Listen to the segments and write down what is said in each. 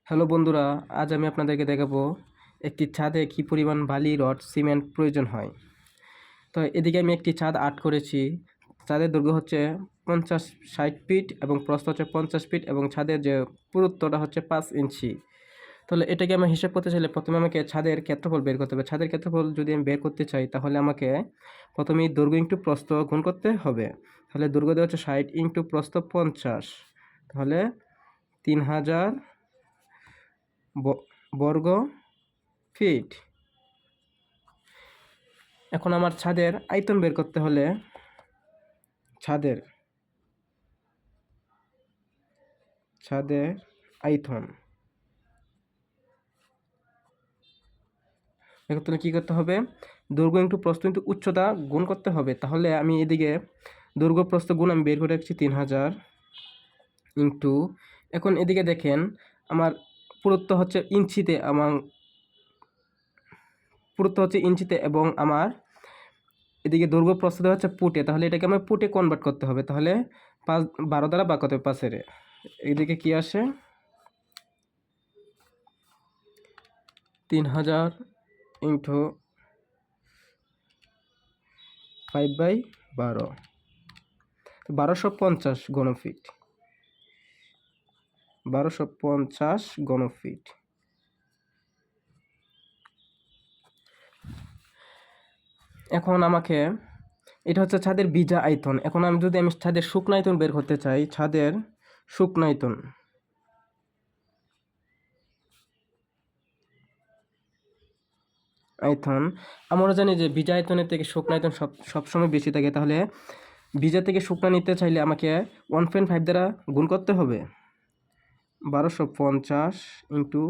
Hello বন্ধুরা, আজ আমি আপনাদেরকে দেখাবো একটি ছাদে কী পরিমাণ বালি, রড, সিমেন্ট প্রয়োজন হয়। তো এদিকে আমি একটি ছাদ আর্ট করেছি। ছাদের দৈর্ঘ্য হচ্ছে 50-60 ফিট এবং প্রস্থ হচ্ছে 50 ফিট এবং ছাদের যে পুরুত্বটা হচ্ছে 5 ইঞ্চি। তাহলে এটাকে আমি হিসাব করতে চাইলে প্রথমে আমাকে ছাদের ক্ষেত্রফল বের করতে হবে। ছাদের ক্ষেত্রফল যদি আমি বের করতে চাই তাহলে আমাকে প্রথমেই দৈর্ঘ্য ইন্টু প্রস্থ গুণ করতে হবে। তাহলে দৈর্ঘ্য দেওয়া হচ্ছে 60 ইন্টু প্রস্থ 50, তাহলে 3000 বর্গ ফিট। এখন আমার ছাদের আয়তন বের করতে হলে ছাদের ছাদের আয়তন বের করতে হলে কী করতে হবে? দৈর্ঘ্য ইন্টু প্রস্থ ইন্টু উচ্চতা গুণ করতে হবে। তাহলে আমি এদিকে দৈর্ঘ্য প্রস্থ গুণ আমি বের করে রাখছি 3000 ইন্টু, এখন এদিকে দেখেন আমার পুরুত্ব হচ্ছে ইঞ্চিতে, এবং আমার এদিকে দৈর্ঘ্য প্রস্থ দেওয়া হচ্ছে ফুটে। তাহলে এটাকে আমার ফুটে কনভার্ট করতে হবে। তাহলে 12 দ্বারা ভাগ করতে হবে 5-এর। এদিকে কি আসে? 3000 ইন্টু 5/12, 1250 ঘনফিট। 1250 ঘনফিট। এখন আমাকে এটা হচ্ছে ছাদের ভিজা আয়তন। এখন আমি ছাদের শুকনো আয়তন বের করতে চাই, ছাদের শুকনো আয়তন আমরা জানি যে ভিজা আয়তনের থেকে শুকনো আয়তন সবসময় বেশি থাকে। তাহলে ভিজা থেকে শুকনো নিতে চাইলে আমাকে 1.5 দ্বারা গুণ করতে হবে। 1250 ইন্টু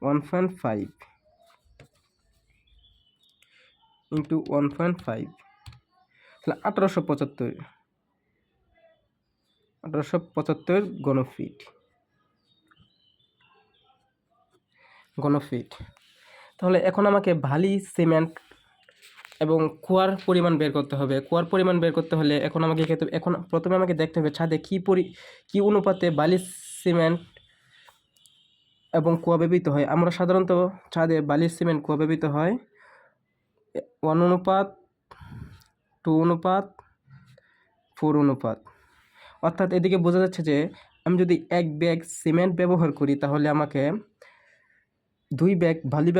1.5 ইন্টু 1.5, তাহলে 1875 ঘনফিট। তাহলে এখন আমাকে বালি, সিমেন্ট এবং কুয়ার পরিমাণ বের করতে হবে। কুয়ার পরিমাণ বের করতে হলে এখন প্রথমে আমাকে দেখতে হবে ছাদে কী অনুপাতে বালি, সিমেন্ট এবং কুয়া ব্যবহৃত হয়। আমরা সাধারণত ছাদে বালি, সিমেন্ট, কুয়া ব্যবহৃত হয় 1:2, 4:, অর্থাৎ এদিকে বোঝা যাচ্ছে যে আমি যদি 1 ব্যাগ সিমেন্ট ব্যবহার করি তাহলে আমাকে 2 ব্যাগ বালি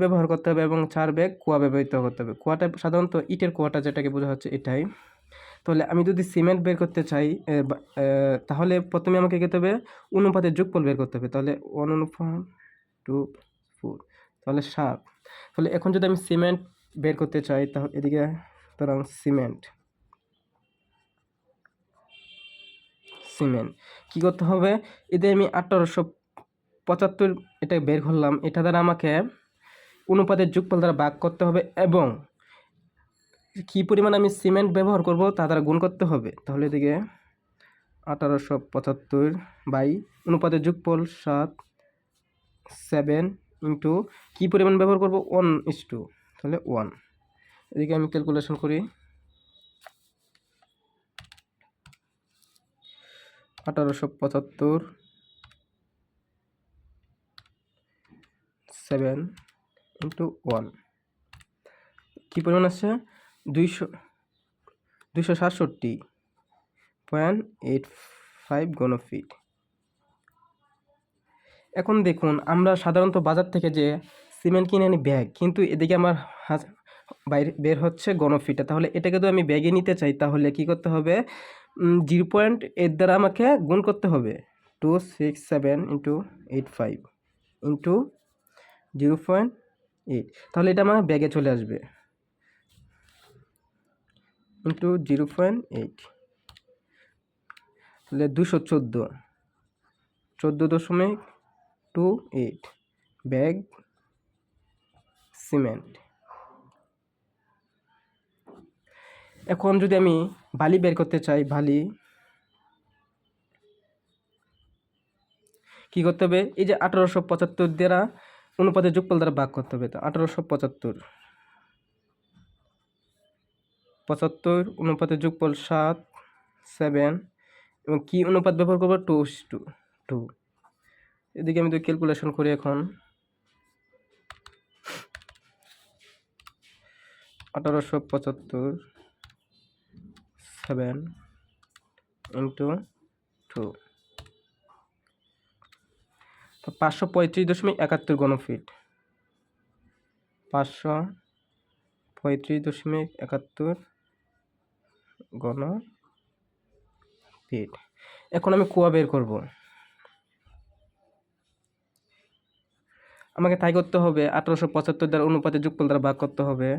ব্যবহার করতে হবে এবং 4 ব্যাগ কুয়া ব্যবহৃত করতে হবে। কুয়াটা সাধারণত ইটের কুয়াটা যেটাকে বোঝা হচ্ছে এটাই। তাহলে আমি যদি সিমেন্ট বের করতে চাই তাহলে প্রথমে আমাকে করতে হবে অনুপাতের যোগফল বের করতে হবে। তাহলে 1:2, 4, তাহলে 7। তাহলে এখন যদি আমি সিমেন্ট বের করতে চাই তাহলে এদিকে সুতরাং সিমেন্ট কী করতে হবে? এতে আমি 1875 এটা বের করলাম। এটা দ্বারা আমাকে অনুপাতের যোগফল দ্বারা ভাগ করতে হবে এবং কী পরিমাণ আমি সিমেন্ট ব্যবহার করব তা দ্বারা গুণ করতে হবে। তাহলে এদিকে 1875 বাই অনুপাতের যোগফল 7 ইন্টু কী পরিমাণ ব্যবহার করব 1:2, তাহলে 1। এদিকে আমি ক্যালকুলেশন করি। 1875 7 ইন্টু 1 কী পরিমাণ আছে? 267.85 ঘনফিট। এখন দেখুন আমরা সাধারণত বাজার থেকে যে সিমেন্ট কিনে আনি ব্যাগ, কিন্তু এদিকে আমার বাইরে বের হচ্ছে ঘনফিটে। তাহলে এটাকে যদি আমি ব্যাগে নিতে চাই তাহলে কী করতে হবে? 0.8 দ্বারা আমাকে গুণ করতে হবে। 267 ইন্টু 85 ইন্টু 0.8, তাহলে এটা আমার ব্যাগে চলে আসবে ইন্টু 0.8, তাহলে 14.28 ব্যাগ সিমেন্ট। এখন যদি আমি বালি বের করতে চাই, বালি কী করতে হবে? এই যে 1875 দ্বারা অনুপাতের যোগফল দ্বারা ভাগ করতে হবে। তো 1875 অনুপাতের যোগফল 7 এবং কি অনুপাত ব্যবহার করবো? 2:2। এদিকে আমি তো ক্যালকুলেশন করি এখন। 1875 7 ইন্টু 2, তো 535.71 ঘনফিট। 535.71 ঘনফিট। এখন আমি কুয়া বের করব। আমাকে তাই করতে হবে 1875 দ্বারা অনুপাতের যোগফল দ্বারা ভাগ করতে হবে।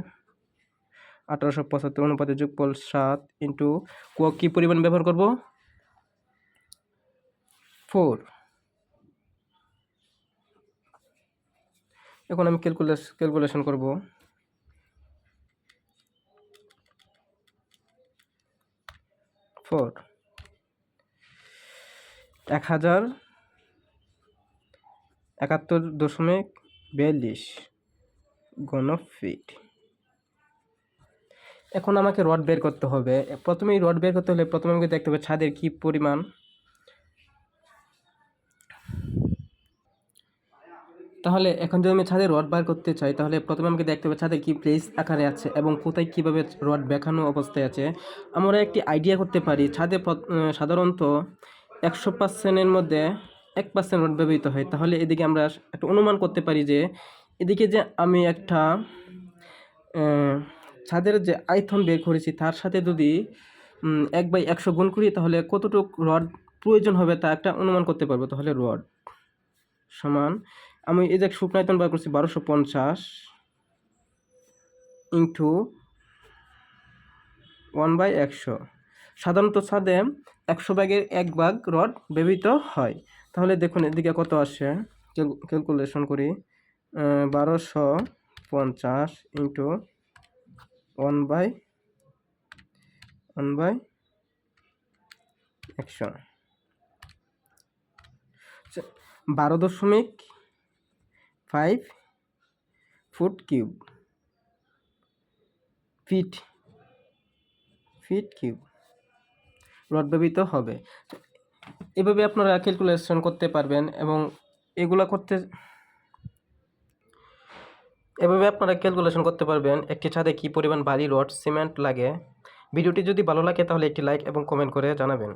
1875 অনুপাতের যোগফল 7 ইন্টু কুয়া কি পরিমাণ ব্যবহার করব, 4। এখন আমি ক্যালকুলেশন করব। 4 1071.42 ঘনফিট। এখন আমাকে রড বের করতে হবে। প্রথমেই রড বের করতে হলে প্রথমে আমাকে দেখতে হবে ছাদের কি পরিমাণ। তাহলে এখন যদি আমি ছাদের রড বার করতে চাই, তাহলে প্রথমে আমাকে দেখতে হবে ছাদের কি প্লেস আকারে আছে এবং কোথায় কিভাবে রড বেঁকানো অবস্থায় আছে। আমরা একটি আইডিয়া করতে পারি, ছাদে সাধারণত 100%-এর মধ্যে 1% রড ব্যবহৃত হয়। তাহলে এদিকে আমরা একটা অনুমান করতে পারি যে এদিকে যে আমি একটা ছাদের যে আয়তন বের করেছি তার সাথে যদি 1/100 গুণ করি, তাহলে কতটুকু রড প্রয়োজন হবে তা একটা অনুমান করতে পারবো। তাহলে রড সমান, আমি এই যে শুকনো আয়তন বার করছি 1250 ইন্টু 1/100। সাধারণত ছাদে 100 ভাগের 1 ভাগ রড ব্যবহৃত হয়। তাহলে দেখুন এদিকে কত আসে, ক্যালকুলেশন করি। 1250 into 1/100, 12.5 foot cube, fit cube rod ব্যবহৃত হবে। এভাবে আপনারা ক্যালকুলেশন করতে পারবেন এবং এভাবে আপনারা ক্যালকুলেশন করতে পারবেন একটি ছাদে কী পরিমাণ বালি, রড, সিমেন্ট লাগে। ভিডিওটি যদি ভালো লাগে তাহলে একটি লাইক এবং কমেন্ট করে জানাবেন।